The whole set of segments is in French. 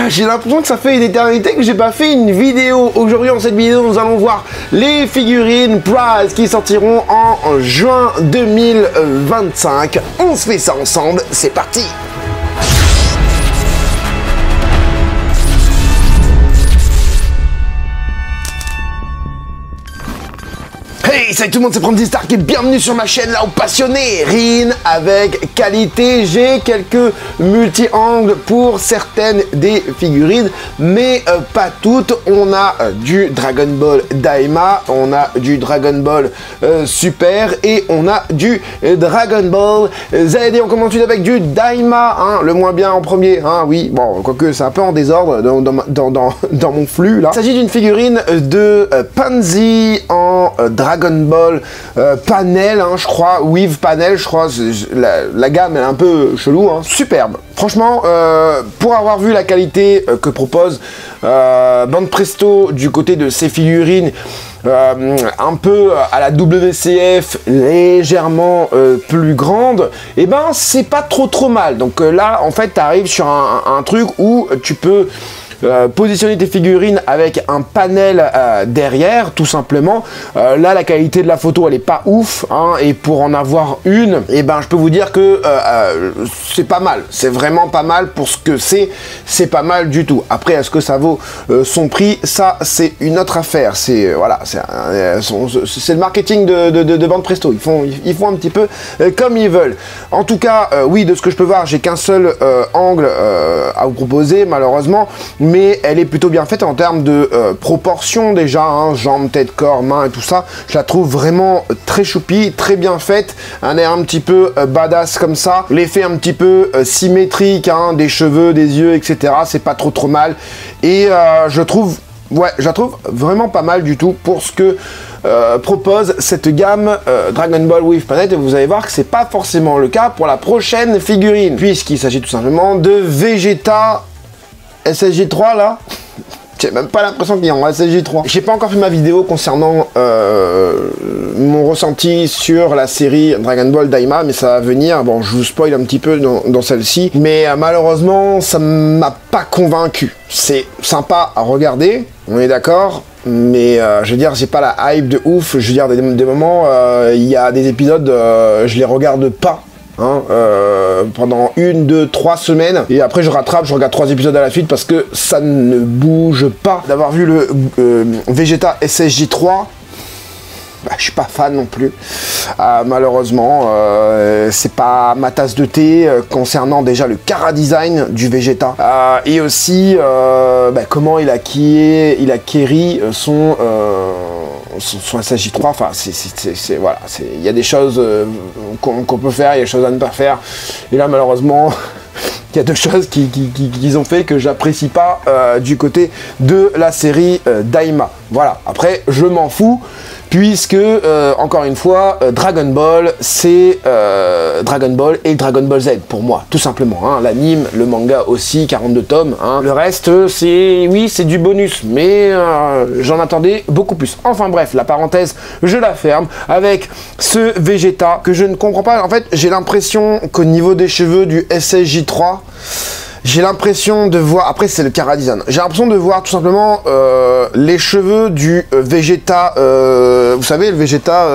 J'ai l'impression que ça fait une éternité que j'ai pas fait une vidéo. Aujourd'hui, dans cette vidéo, nous allons voir les figurines Prize qui sortiront en juin 2025. On se fait ça ensemble, c'est parti! Hey, salut tout le monde, c'est Promzy Stark et bienvenue sur ma chaîne là où passionné Rin avec qualité. J'ai quelques multi-angles pour certaines des figurines, mais pas toutes. On a du Dragon Ball Daima, on a du Dragon Ball Super et on a du Dragon Ball Z. Et on commence tout avec du Daima, hein, le moins bien en premier, hein, oui, bon, quoique c'est un peu en désordre dans mon flux là. Il s'agit d'une figurine de Pansy en Dragon Ball Panel, hein, je crois, Weave Panel, je crois, la gamme est un peu chelou, hein. Superbe. Franchement, pour avoir vu la qualité que propose Banpresto du côté de ces figurines, un peu à la WCF, légèrement plus grande, et ben c'est pas trop mal. Donc là, en fait, tu arrives sur un truc où tu peux positionner tes figurines avec un panel derrière, tout simplement. Là, la qualité de la photo, elle est pas ouf, hein, et pour en avoir une, et ben, je peux vous dire que c'est pas mal. C'est vraiment pas mal pour ce que c'est pas mal du tout. Après, est-ce que ça vaut son prix? Ça, c'est une autre affaire. C'est voilà, c'est le marketing de Banpresto. Ils font un petit peu comme ils veulent. En tout cas, oui, de ce que je peux voir, j'ai qu'un seul angle à vous proposer, malheureusement. Mais elle est plutôt bien faite en termes de proportions déjà, hein, jambes, tête, corps, mains et tout ça. Je la trouve vraiment très choupie, très bien faite. Un air un petit peu badass comme ça. L'effet un petit peu symétrique, hein, des cheveux, des yeux, etc. C'est pas trop mal. Et je la trouve vraiment pas mal du tout pour ce que propose cette gamme Dragon Ball Weave Planet. Et vous allez voir que c'est pas forcément le cas pour la prochaine figurine, puisqu'il s'agit tout simplement de Vegeta SSJ3 là. J'ai même pas l'impression qu'il y a en SSJ3. J'ai pas encore fait ma vidéo concernant mon ressenti sur la série Dragon Ball Daima, mais ça va venir. Bon, je vous spoil un petit peu dans celle-ci, mais malheureusement, ça m'a pas convaincu. C'est sympa à regarder, on est d'accord, mais je veux dire, j'ai pas la hype de ouf. Je veux dire, des moments, il y a des épisodes, je les regarde pas. Hein, pendant 1, 2, 3 semaines, et après je rattrape, je regarde 3 épisodes à la suite parce que ça ne bouge pas. D'avoir vu le Vegeta SSJ3, bah, je suis pas fan non plus, malheureusement. C'est pas ma tasse de thé concernant déjà le chara design du Vegeta, et aussi bah, comment il a acquéri son SSJ3. Enfin, voilà, il y a des choses qu'on peut faire, il y a des choses à ne pas faire, et là malheureusement il y a deux choses qu'ils ont fait que j'apprécie pas du côté de la série Daima. Voilà, après je m'en fous, puisque, encore une fois, Dragon Ball, c'est Dragon Ball et Dragon Ball Z, pour moi, tout simplement. Hein. L'anime, le manga aussi, 42 tomes. Hein. Le reste, oui, c'est du bonus, mais j'en attendais beaucoup plus. Enfin bref, la parenthèse, je la ferme, avec ce Vegeta que je ne comprends pas. En fait, j'ai l'impression qu'au niveau des cheveux du SSJ3, j'ai l'impression de voir, après c'est le chara design, j'ai l'impression de voir tout simplement les cheveux du Vegeta, vous savez, le Vegeta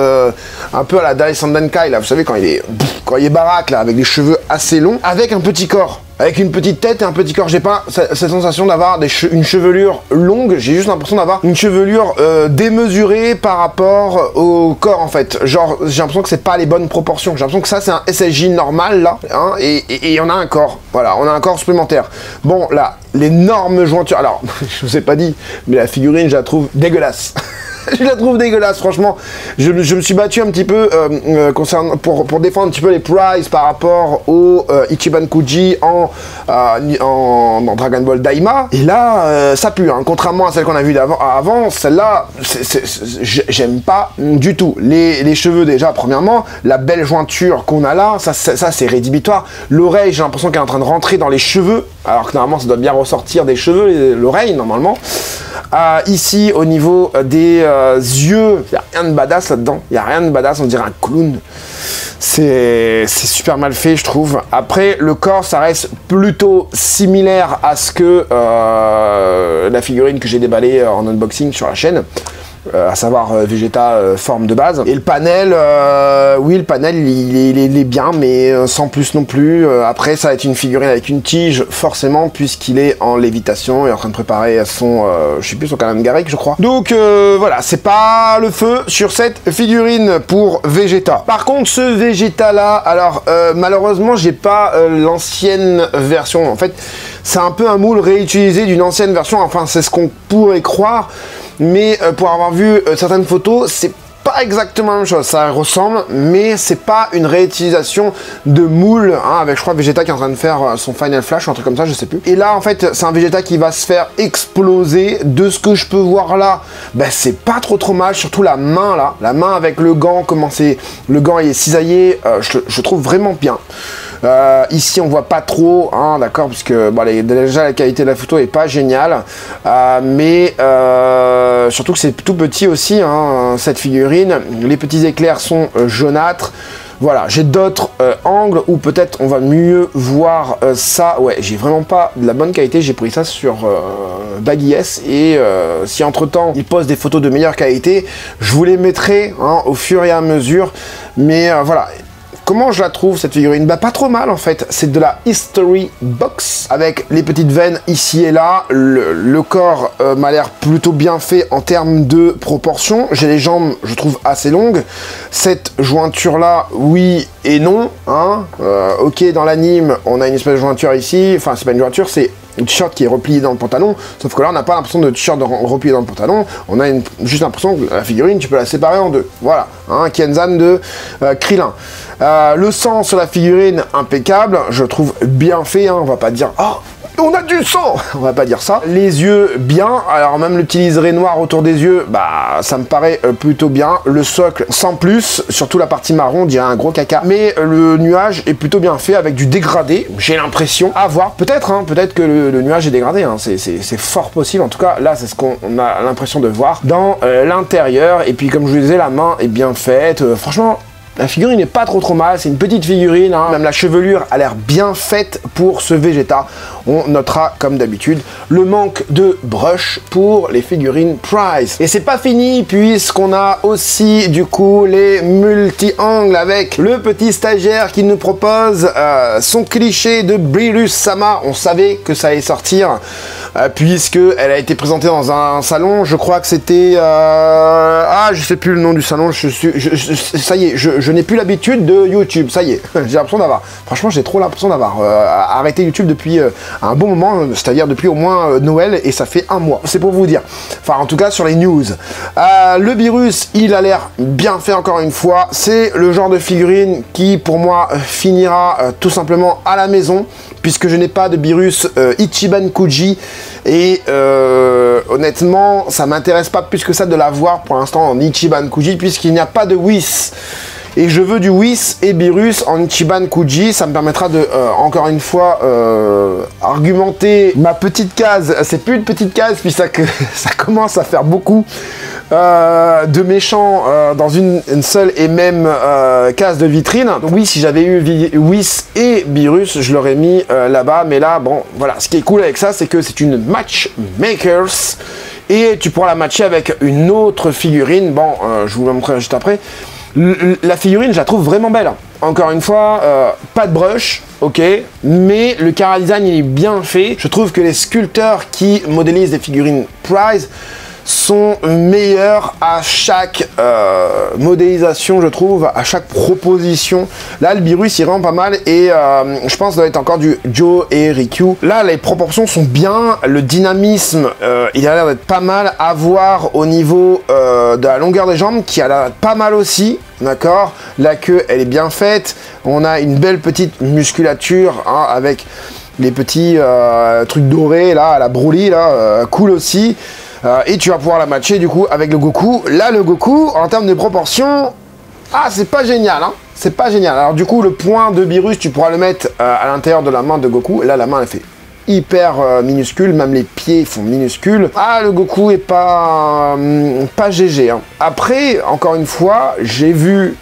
un peu à la Dai Sandankai là, vous savez, quand il est baraque là, avec des cheveux assez longs, avec un petit corps. Avec une petite tête et un petit corps. J'ai pas cette sensation d'avoir une chevelure longue, j'ai juste l'impression d'avoir une chevelure démesurée par rapport au corps en fait. Genre, j'ai l'impression que c'est pas les bonnes proportions. J'ai l'impression que ça c'est un SSJ normal là, hein, et on a un corps. Voilà, on a un corps supplémentaire. Bon, là, l'énorme jointure. Alors, je vous ai pas dit, mais la figurine, je la trouve dégueulasse. Je la trouve dégueulasse, franchement. Je me suis battu un petit peu pour défendre un petit peu les Prize par rapport au Ichiban Kuji dans Dragon Ball Daima. Et là, ça pue, hein. Contrairement à celle qu'on a vue avant, celle-là, j'aime pas du tout. Les cheveux, déjà, premièrement, la belle jointure qu'on a là, ça c'est rédhibitoire. L'oreille, j'ai l'impression qu'elle est en train de rentrer dans les cheveux, alors que normalement, ça doit bien ressortir des cheveux, l'oreille, normalement. Ici, au niveau des yeux, il n'y a rien de badass là-dedans. Il n'y a rien de badass, on dirait un clown. C'est super mal fait, je trouve. Après, le corps, ça reste plutôt similaire à ce que la figurine que j'ai déballée en unboxing sur la chaîne. À savoir Vegeta forme de base. Et le panel, oui, le panel il est bien, mais sans plus non plus. Après, ça va être une figurine avec une tige, forcément, puisqu'il est en lévitation et en train de préparer son, je sais plus, son Kanan Garrick, je crois. Donc voilà, c'est pas le feu sur cette figurine pour Vegeta. Par contre, ce Vegeta là, alors malheureusement, j'ai pas l'ancienne version. En fait, c'est un peu un moule réutilisé d'une ancienne version. Enfin, c'est ce qu'on pourrait croire. Mais pour avoir vu certaines photos, c'est pas exactement la même chose. Ça ressemble, mais c'est pas une réutilisation de moule, hein, avec je crois Vegeta qui est en train de faire son Final Flash ou un truc comme ça, je sais plus. Et là, en fait, c'est un Vegeta qui va se faire exploser. De ce que je peux voir là, ben, c'est pas trop mal, surtout la main là. La main avec le gant, comment c'est... Le gant il est cisaillé, je trouve vraiment bien. Ici on voit pas trop, hein, d'accord, parce que bon, déjà la qualité de la photo est pas géniale, mais surtout que c'est tout petit aussi, hein, cette figurine. Les petits éclairs sont jaunâtres. Voilà, j'ai d'autres angles où peut-être on va mieux voir ça. Ouais, j'ai vraiment pas de la bonne qualité, j'ai pris ça sur Baggy S, et si entre temps il poste des photos de meilleure qualité, je vous les mettrai, hein, au fur et à mesure. Mais voilà. Comment je la trouve cette figurine? Bah pas trop mal en fait, c'est de la History Box avec les petites veines ici et là. Le corps m'a l'air plutôt bien fait en termes de proportions. J'ai les jambes, je trouve, assez longues. Cette jointure là, oui et non, hein. Ok, dans l'anime on a une espèce de jointure ici, enfin c'est pas une jointure, c'est un t-shirt qui est replié dans le pantalon, sauf que là on n'a pas l'impression de t-shirt replié dans le pantalon, on a juste l'impression que la figurine tu peux la séparer en deux. Voilà, hein, Kenzan de Krillin. Le sang sur la figurine impeccable, je trouve bien fait, hein, on va pas dire oh on a du sang, on va pas dire ça. Les yeux bien, alors même l'utiliserai noir autour des yeux, bah ça me paraît plutôt bien. Le socle sans plus, surtout la partie marron, on dirait un gros caca. Mais le nuage est plutôt bien fait avec du dégradé, j'ai l'impression. À voir, peut-être, hein, peut-être que le nuage est dégradé, hein, c'est fort possible. En tout cas, là c'est ce qu'on a l'impression de voir dans l'intérieur. Et puis comme je vous disais, la main est bien faite, franchement. La figurine n'est pas trop mal, c'est une petite figurine, hein. Même la chevelure a l'air bien faite pour ce Vegeta. On notera, comme d'habitude, le manque de brush pour les figurines Prize. Et c'est pas fini, puisqu'on a aussi, du coup, les multi-angles avec le petit stagiaire qui nous propose son cliché de Beerus-sama. On savait que ça allait sortir, puisque elle a été présentée dans un salon, je crois que c'était... Ah, je sais plus le nom du salon, ça y est, je n'ai plus l'habitude de YouTube, ça y est, j'ai l'impression d'avoir, franchement j'ai trop l'impression d'avoir arrêté YouTube depuis un bon moment, c'est-à-dire depuis au moins Noël, et ça fait un mois, c'est pour vous dire, enfin en tout cas sur les news. Le Beerus, il a l'air bien fait encore une fois, c'est le genre de figurine qui pour moi finira tout simplement à la maison, puisque je n'ai pas de Beerus Ichiban Kuji, et honnêtement ça m'intéresse pas plus que ça de la voir pour l'instant en Ichiban Kuji, puisqu'il n'y a pas de Whis. Et je veux du Whis et Beerus en Ichiban Kuji, ça me permettra de, encore une fois, argumenter ma petite case. C'est plus une petite case, puis ça commence à faire beaucoup de méchants dans une seule et même case de vitrine. Donc oui, si j'avais eu Whis et Beerus, je l'aurais mis là-bas. Mais là, bon, voilà, ce qui est cool avec ça, c'est que c'est une matchmakers. Et tu pourras la matcher avec une autre figurine. Bon, je vous la montrerai juste après. La figurine, je la trouve vraiment belle. Encore une fois, pas de brush, ok, mais le chara design il est bien fait. Je trouve que les sculpteurs qui modélisent des figurines Prize sont meilleurs à chaque modélisation, je trouve, à chaque proposition. Là, le Beerus, il rend pas mal, et je pense que ça doit être encore du Joe et Riku. Là, les proportions sont bien, le dynamisme, il a l'air d'être pas mal à voir au niveau de la longueur des jambes, qui a l'air pas mal aussi, d'accord. La queue, elle est bien faite, on a une belle petite musculature, hein, avec les petits trucs dorés, là, à la Broly, là, cool aussi. Et tu vas pouvoir la matcher du coup avec le Goku. Là, le Goku, en termes de proportions, ah, c'est pas génial, hein. C'est pas génial. Alors du coup, le point de Beerus, tu pourras le mettre à l'intérieur de la main de Goku. Là, la main, elle fait hyper minuscules, même les pieds font minuscules. Ah, le Goku est pas GG. Hein. Après, encore une fois, j'ai vu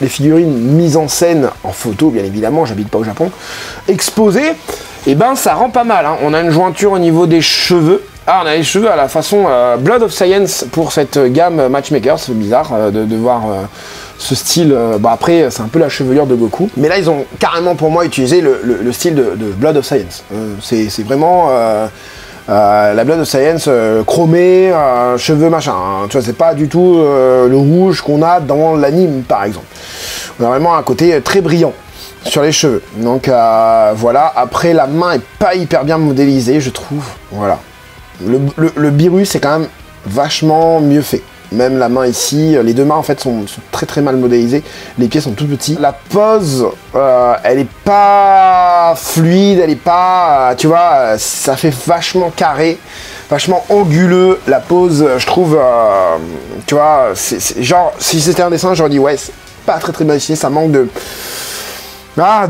les figurines mises en scène en photo, bien évidemment, j'habite pas au Japon, exposées, et ben ça rend pas mal. Hein. On a une jointure au niveau des cheveux. Ah, on a les cheveux à la façon Blood of Science pour cette gamme Matchmaker. C'est bizarre de voir ce style. Bah après, c'est un peu la chevelure de Goku. Mais là, ils ont carrément pour moi utilisé le style de Blood of Science. C'est vraiment la Blood of Science chromée, cheveux machin. Hein. Tu vois, c'est pas du tout le rouge qu'on a dans l'anime, par exemple. On a vraiment un côté très brillant sur les cheveux. Donc voilà. Après, la main est pas hyper bien modélisée, je trouve. Voilà. Le Beerus est quand même vachement mieux fait. Même la main ici, les deux mains en fait sont très très mal modélisées. Les pieds sont tout petits. La pose, elle est pas fluide, elle est pas, tu vois, ça fait vachement carré, vachement anguleux. La pose, je trouve, tu vois, c'est genre, si c'était un dessin, j'aurais dit ouais, c'est pas très très bien dessiné, ça manque de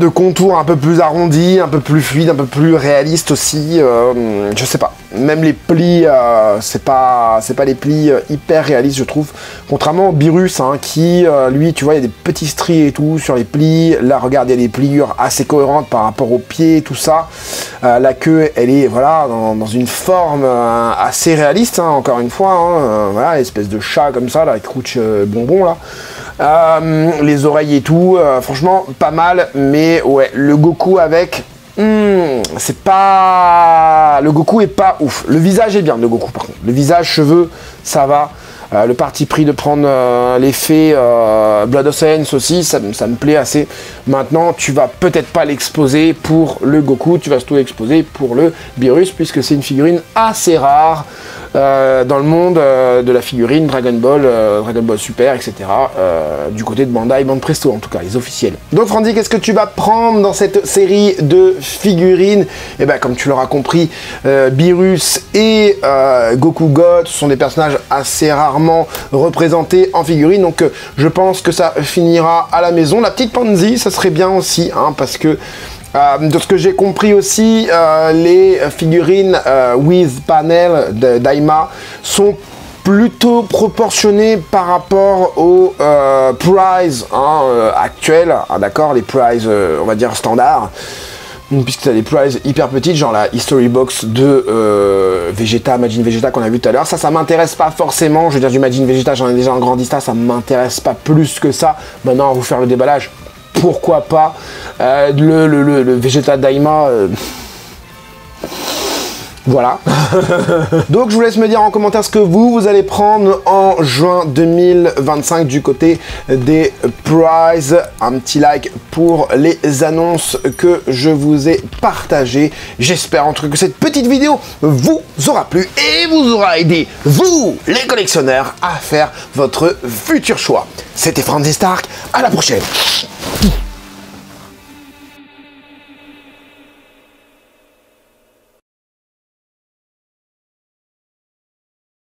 contours un peu plus arrondis, un peu plus fluides, un peu plus réalistes aussi. Je sais pas. Même les plis, c'est pas les plis hyper réalistes, je trouve. Contrairement au Beerus, hein, qui, lui, tu vois, il y a des petits stries et tout sur les plis. Là, regarde, il y a des pliures assez cohérentes par rapport aux pieds, tout ça. La queue, elle est, voilà, dans une forme assez réaliste, hein, encore une fois. Hein, voilà, espèce de chat comme ça, là, avec couche bonbon, là. Les oreilles et tout, franchement pas mal, mais ouais, le Goku avec, c'est pas, le Goku est pas ouf. Le visage est bien de Goku par contre, le visage, cheveux, ça va. Le parti pris de prendre l'effet Blood of Science aussi, ça me plaît assez. Maintenant, tu vas peut-être pas l'exposer pour le Goku, tu vas surtout l'exposer pour le Beerus, puisque c'est une figurine assez rare dans le monde de la figurine Dragon Ball Super, etc. Du côté de Bandai Presto, en tout cas, les officiels. Donc Frandy, qu'est-ce que tu vas prendre dans cette série de figurines? Et ben, comme tu l'auras compris, Beerus et Goku God sont des personnages assez rares représenté en figurine, donc je pense que ça finira à la maison. La petite Pansy, ça serait bien aussi, hein, parce que de ce que j'ai compris aussi, les figurines with panel de Daima sont plutôt proportionnées par rapport aux prize actuels, d'accord, les prize on va dire standards. Puisque tu as des prizes hyper petites, genre la History Box de Vegeta, Majin Vegeta qu'on a vu tout à l'heure. Ça m'intéresse pas forcément. Je veux dire, du Majin Vegeta, j'en ai déjà un grandista, ça m'intéresse pas plus que ça. Maintenant, à vous faire le déballage, pourquoi pas. Le Vegeta Daima... Voilà. Donc je vous laisse me dire en commentaire ce que vous allez prendre en juin 2025 du côté des prizes. Un petit like pour les annonces que je vous ai partagées. J'espère en tout cas que cette petite vidéo vous aura plu et vous aura aidé, vous les collectionneurs, à faire votre futur choix. C'était Franzy Stark, à la prochaine.